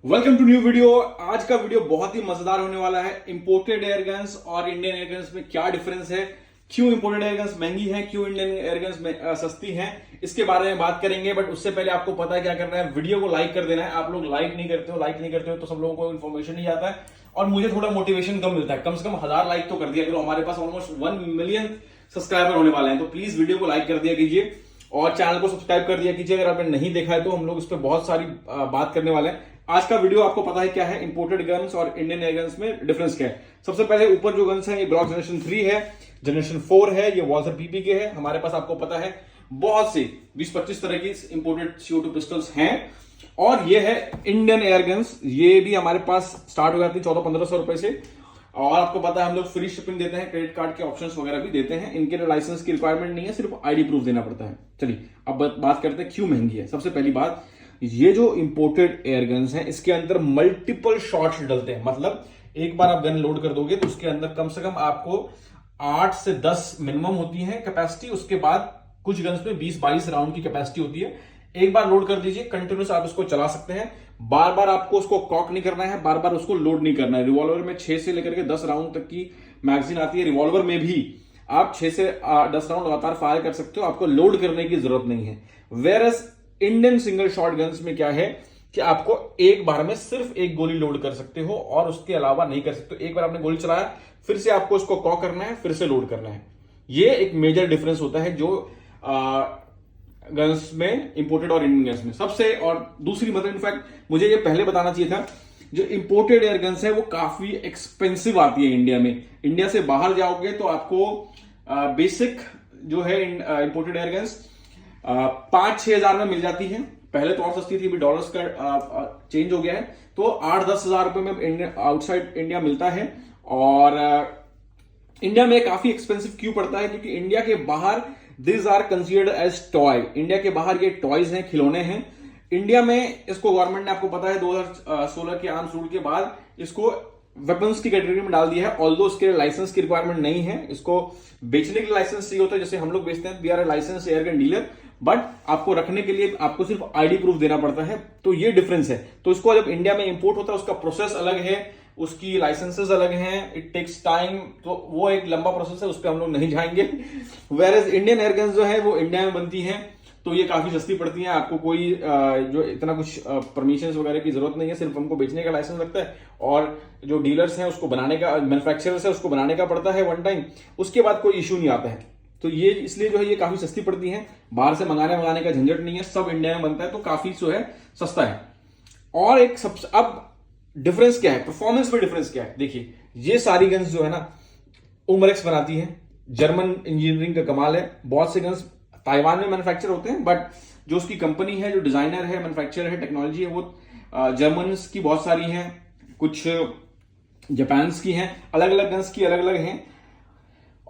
Welcome to new video. आज का video बहुत ही मजेदार होने वाला है। इंपोर्टेड एयरगन्स और इंडियन एयरगन्स में क्या डिफरेंस है, क्यों इंपोर्टेड एयरगन्स महंगी है, क्यों इंडियन एयरगन्स में सस्ती हैं, इसके बारे में बात करेंगे। बट उससे पहले आपको पता है क्या करना है, वीडियो को लाइक कर देना है। आप लोग लाइक नहीं करते हो तो सब लोगों को इन्फॉर्मेशन नहीं आता है और मुझे थोड़ा मोटिवेशन कम मिलता है। कम से कम 1000 लाइक तो कर दिया करो। हमारे पास ऑलमोस्ट 1 मिलियन सब्सक्राइबर होने वाले हैं, तो प्लीज वीडियो को लाइक कर दिया कीजिए और चैनल को सब्सक्राइब कर दिया कीजिए अगर आपने नहीं देखा है तो। हम लोग इस पर बहुत सारी बात करने वाले हैं। आज का वीडियो आपको पता है क्या है, इंपोर्टेड गन्स और इंडियन एयर गन्स में डिफरेंस क्या है। सबसे पहले ऊपर जो गन्स है ये ग्लॉक जनरेशन 3 है, जनरेशन 4 है, ये वॉल्थर पीपी के है। हमारे पास आपको पता है बहुत से 20-25 तरह की इंपोर्टेड CO2 पिस्टल्स हैं। और ये है इंडियन एयर गन्स, ये भी हमारे पास स्टार्ट हो जाती है 1400-1500 रुपए से। और आपको पता है हम लोग फ्री शिपिंग देते हैं, क्रेडिट कार्ड के ऑप्शंस वगैरह भी देते हैं। इनके लिए लाइसेंस की रिक्वायरमेंट नहीं है, सिर्फ आईडी प्रूफ देना पड़ता है। चलिए अब बात करते हैं क्यों महंगी है। सबसे पहली बात, ये जो इंपोर्टेड एयरगन्स हैं इसके अंदर मल्टीपल शॉट्स डलते हैं। मतलब एक बार आप गन लोड कर दोगे तो उसके अंदर कम से कम आपको 8 से 10 मिनिमम होती है कैपेसिटी। उसके बाद कुछ गन्स में 20-22 राउंड की कैपेसिटी होती है। एक बार लोड कर दीजिए, कंटिन्यूस आप इसको चला सकते हैं। बार बार आपको उसको कॉक नहीं करना है, बार बार उसको लोड नहीं करना है। रिवॉल्वर में 6 से लेकर के 10 राउंड तक की मैगजीन आती है। रिवॉल्वर में भी आप 6 से 10 राउंड लगातार फायर कर सकते हो, आपको लोड करने की जरूरत नहीं है। Whereas Indian single shot guns में क्या है कि आपको एक बार में सिर्फ एक गोली लोड कर सकते हो और उसके अलावा नहीं कर सकते। एक बार आपने गोली चलाया, फिर से आपको उसको कॉक करना है, फिर से लोड करना है। ये एक मेजर डिफरेंस होता है जो गन्स में, इंपोर्टेड और इंडियन गन्स में सबसे। और दूसरी मतलब इनफैक्ट मुझे ये पहले बताना चाहिए था, जो इंपोर्टेड एयर गन्स है वो काफी एक्सपेंसिव आती है इंडिया में। इंडिया से बाहर जाओगे तो आपको बेसिक जो है इंपोर्टेड एयर गन्स 5-6 हजार में मिल जाती है। पहले तो और सस्ती थी, अभी डॉलर्स का चेंज हो गया है, तो 8-10 हजार रुपए में आउटसाइड इंडिया मिलता है। और इंडिया में काफी एक्सपेंसिव क्यों पड़ता है, क्योंकि इंडिया के बाहर this are considered as toy. India के बाहर ये टॉयज हैं, खिलौने हैं। इंडिया में इसको गवर्नमेंट ने, आपको पता है 2016 के आर्म्स रूल के बाद इसको वेपन्स की कैटेगरी में डाल दिया है। ऑल्दो इसके लाइसेंस की रिक्वायरमेंट नहीं है, इसको बेचने के लिए लाइसेंस चाहिए होता है, जैसे हम लोग बेचते हैं, we are a licence airgun dealer. But आपको रखने के लिए आपको सिर्फ आईडी प्रूफ देना पड़ता है, तो ये डिफरेंस है। तो इसको जब इंडिया में इंपोर्ट होता है उसका प्रोसेस अलग है, उसकी लाइसेंसेस अलग हैं, इट टेक्स टाइम, तो वो एक लंबा प्रोसेस है, उस पर हम लोग नहीं जाएंगे। वेयरएज इंडियन एयरगन्स जो है वो इंडिया में बनती हैं, तो ये काफी सस्ती पड़ती हैं। आपको कोई जो इतना कुछ परमिशन वगैरह की जरूरत नहीं है, सिर्फ हमको बेचने का लाइसेंस लगता है और जो डीलर्स हैं उसको बनाने का, मैन्युफैक्चरर्स है उसको बनाने का पड़ता है वन टाइम, उसके बाद कोई इश्यू नहीं आता है। तो ये इसलिए जो है ये काफी सस्ती पड़ती है, बाहर से मंगाने का झंझट नहीं है, सब इंडिया में बनता है, तो काफी जो है सस्ता है। और एक सबसे अब डिफरेंस क्या है, परफॉर्मेंस में डिफरेंस क्या है, देखिए ये सारी गन्स जो है ना उमरेक्स बनाती है, जर्मन इंजीनियरिंग का कमाल है। बहुत से गन्स ताइवान में मैन्युफैक्चर होते हैं, बट जो उसकी कंपनी है, जो डिजाइनर है, मैन्युफैक्चरर है, टेक्नोलॉजी है, वो जर्मन की बहुत सारी हैं, कुछ जापान की हैं, अलग अलग गन्स की अलग अलग हैं।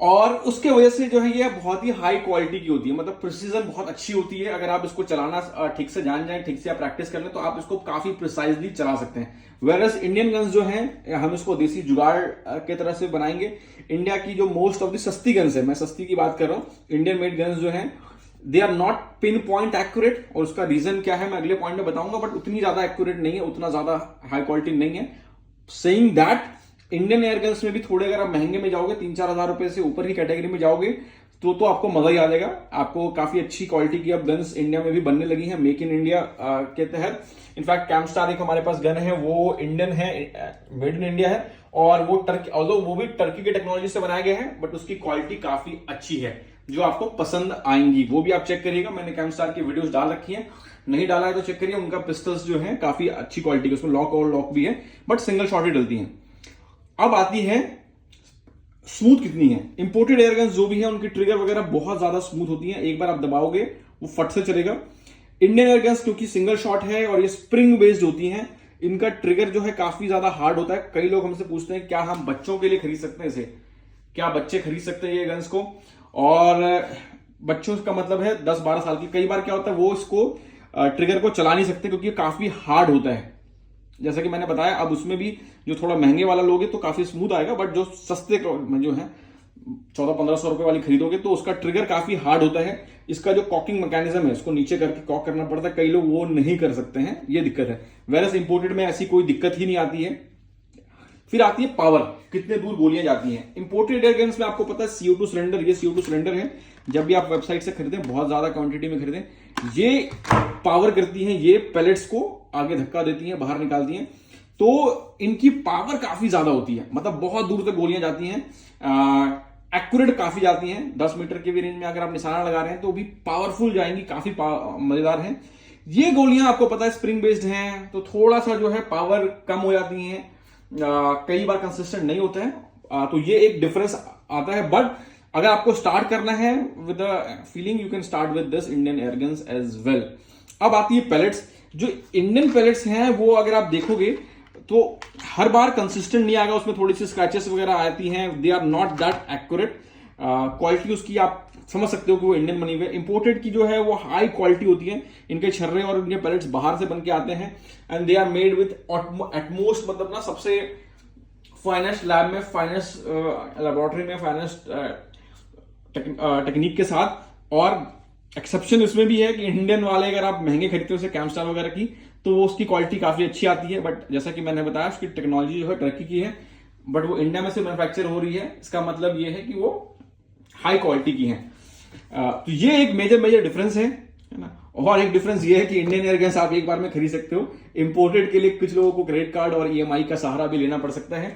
और उसके वजह से जो है ये बहुत ही हाई क्वालिटी की होती है, मतलब प्रिसीजन बहुत अच्छी होती है। अगर आप इसको चलाना ठीक से जान जाए, ठीक से आप प्रैक्टिस कर लें, तो आप इसको काफी प्रिसाइजली चला सकते हैं। वेरस इंडियन गन्स जो हैं हम इसको देसी जुगाड़ के तरह से बनाएंगे। इंडिया की जो मोस्ट ऑफ द सस्ती गन्स है, मैं सस्ती की बात कर रहा हूं, इंडियन मेड गन्स जो हैं they are not pinpoint accurate. और उसका रीजन क्या है मैं अगले पॉइंट में बताऊंगा, बट उतनी ज्यादा एक्यूरेट नहीं है, उतना ज्यादा हाई क्वालिटी नहीं है। सेइंग दैट इंडियन एयरगन्स में भी थोड़े अगर आप महंगे में जाओगे, 3-4 हजार रुपए से ऊपर की कैटेगरी में जाओगे, तो आपको मजा ही आ जाएगा। आपको काफी अच्छी क्वालिटी की अब गन्स इंडिया में भी बनने लगी हैं, मेक इन इंडिया के तहत। इनफैक्ट कैम्पस्टार एक हमारे पास गन है, वो इंडियन है, मेड इन इंडिया है, और वो टर्की, ऑल्दो वो भी टर्की की टेक्नोलॉजी से बनाया गया है, बट उसकी क्वालिटी काफी अच्छी है, जो आपको पसंद आएंगी। वो भी आप चेक करिएगा, मैंने कैम्पस्टार की वीडियोस डाल रखी है, नहीं डाला है तो चेक करिए। उनका पिस्टल्स जो है काफी अच्छी क्वालिटी के, उसमें लॉक और लॉक भी है, बट सिंगल शॉट ही डलती है। अब आती है स्मूथ कितनी है। इंपोर्टेड एयरगन्स जो भी है उनकी ट्रिगर वगैरह बहुत ज्यादा स्मूथ होती है, एक बार आप दबाओगे वो फट से चलेगा। इंडियन एयरगन्स क्योंकि सिंगल शॉट है और ये स्प्रिंग बेस्ड होती हैं, इनका ट्रिगर जो है काफी ज्यादा हार्ड होता है। कई लोग हमसे पूछते हैं क्या हम बच्चों के लिए खरीद सकते हैं इसे, क्या बच्चे खरीद सकते हैं ये गन्स को। और बच्चों का मतलब है 10-12 साल की। कई बार क्या होता है वो इसको ट्रिगर को चला नहीं सकते क्योंकि काफी हार्ड होता है, जैसा कि मैंने बताया। अब उसमें भी जो थोड़ा महंगे वाला लोगे तो काफी स्मूथ आएगा, बट जो सस्ते जो है 1400-1500 रुपए वाली खरीदोगे तो उसका ट्रिगर काफी हार्ड होता है। इसका जो कॉकिंग मैकेनिज्म है उसको नीचे करके कॉक करना पड़ता है, कई लोग वो नहीं कर सकते हैं, ये दिक्कत है। वेरस इंपोर्टेड में ऐसी कोई दिक्कत ही नहीं आती है। फिर आती है पावर, कितने दूर गोलियां जाती हैं। इंपोर्टेड एयर गन्स में आपको पता है CO2 सिलेंडर, ये CO2 सिलेंडर है, जब भी आप वेबसाइट से खरीदें बहुत ज्यादा क्वांटिटी में खरीदें, ये पावर करती हैं, ये पैलेट्स को आगे धक्का देती हैं, बाहर निकालती हैं, तो इनकी पावर काफी ज्यादा होती है, मतलब बहुत दूर तक गोलियां जाती हैं, एक्यूरेट काफी जाती हैं। 10 मीटर के भी रेंज में अगर आप निशाना लगा रहे हैं तो भी पावरफुल जाएंगी, काफी मजेदार हैं ये गोलियां। आपको पता है स्प्रिंग बेस्ड हैं, तो थोड़ा सा जो है पावर कम हो जाती है, कई बार कंसिस्टेंट नहीं होता है, तो ये एक डिफरेंस आता है। बट अगर आपको स्टार्ट करना है with feeling, you can start with this Indian airguns as well. अब आती है पैलेट्स। जो इंडियन पैलेट्स हैं वो अगर आप देखोगे तो हर बार कंसिस्टेंट नहीं आएगा, उसमें थोड़ी सी स्क्रैचेस वगैरह आती हैं, they are not that accurate. Quality उसकी आप समझ सकते हो कि वो इंडियन बनी हुई है। इंपोर्टेड की जो है वो हाई क्वालिटी होती है, इनके छर्रे और इनके पैलेट्स बाहर से बन के आते हैं, and they are made with utmost, मतलब ना सबसे फाइनेस्ट लैब में, फाइनेस्ट लेबोरेटरी में, फाइनेस्ट टेक्निक के साथ। और एक्सेप्शन इसमें भी है कि इंडियन वाले अगर आप महंगे खरीदते हो जैसे कैमस्टार वगैरह की, तो वो उसकी क्वालिटी काफी अच्छी आती है। बट जैसा कि मैंने बताया उसकी टेक्नोलॉजी जो है तरक्की की है, बट वो इंडिया में से मैन्युफैक्चर हो रही है, इसका मतलब ये है कि वो हाई क्वालिटी की है। तो ये एक मेजर डिफरेंस है ना। और एक डिफरेंस ये है कि इंडियन एयरगन्स आप एक बार में खरीद सकते हो, इंपोर्टेड के लिए कुछ लोगों को क्रेडिट कार्ड और EMI का सहारा भी लेना पड़ सकता है।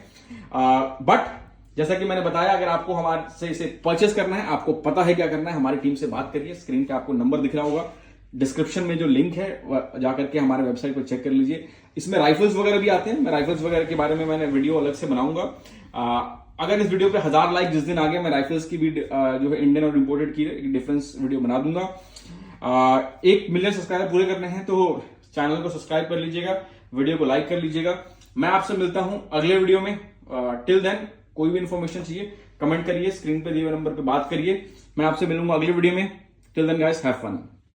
बट जैसा कि मैंने बताया, अगर आपको हमारे से इसे परचेस करना है, आपको पता है क्या करना है, हमारी टीम से बात करिए। स्क्रीन पे आपको नंबर दिख रहा होगा, डिस्क्रिप्शन में जो लिंक है जाकर के हमारे वेबसाइट पर चेक कर लीजिए। इसमें राइफल्स वगैरह भी आते हैं, मैं राइफल्स वगैरह के बारे में मैंने वीडियो अलग से बनाऊंगा। अगर इस वीडियो पे 1000 लाइक जिस दिन आ गए, मैं राइफल्स की भी जो है इंडियन और इंपोर्टेड की डिफरेंस वीडियो बना दूंगा। 1 मिलियन सब्सक्राइबर पूरे करने हैं तो चैनल को सब्सक्राइब कर लीजिएगा, वीडियो को लाइक कर लीजिएगा। मैं आपसे मिलता हूं अगले वीडियो में। टिल देन कोई भी इंफॉर्मेशन चाहिए कमेंट करिए, स्क्रीन पे दिए हुए नंबर पे बात करिए। मैं आपसे मिलूंगा अगले वीडियो में। Till then guys, have fun.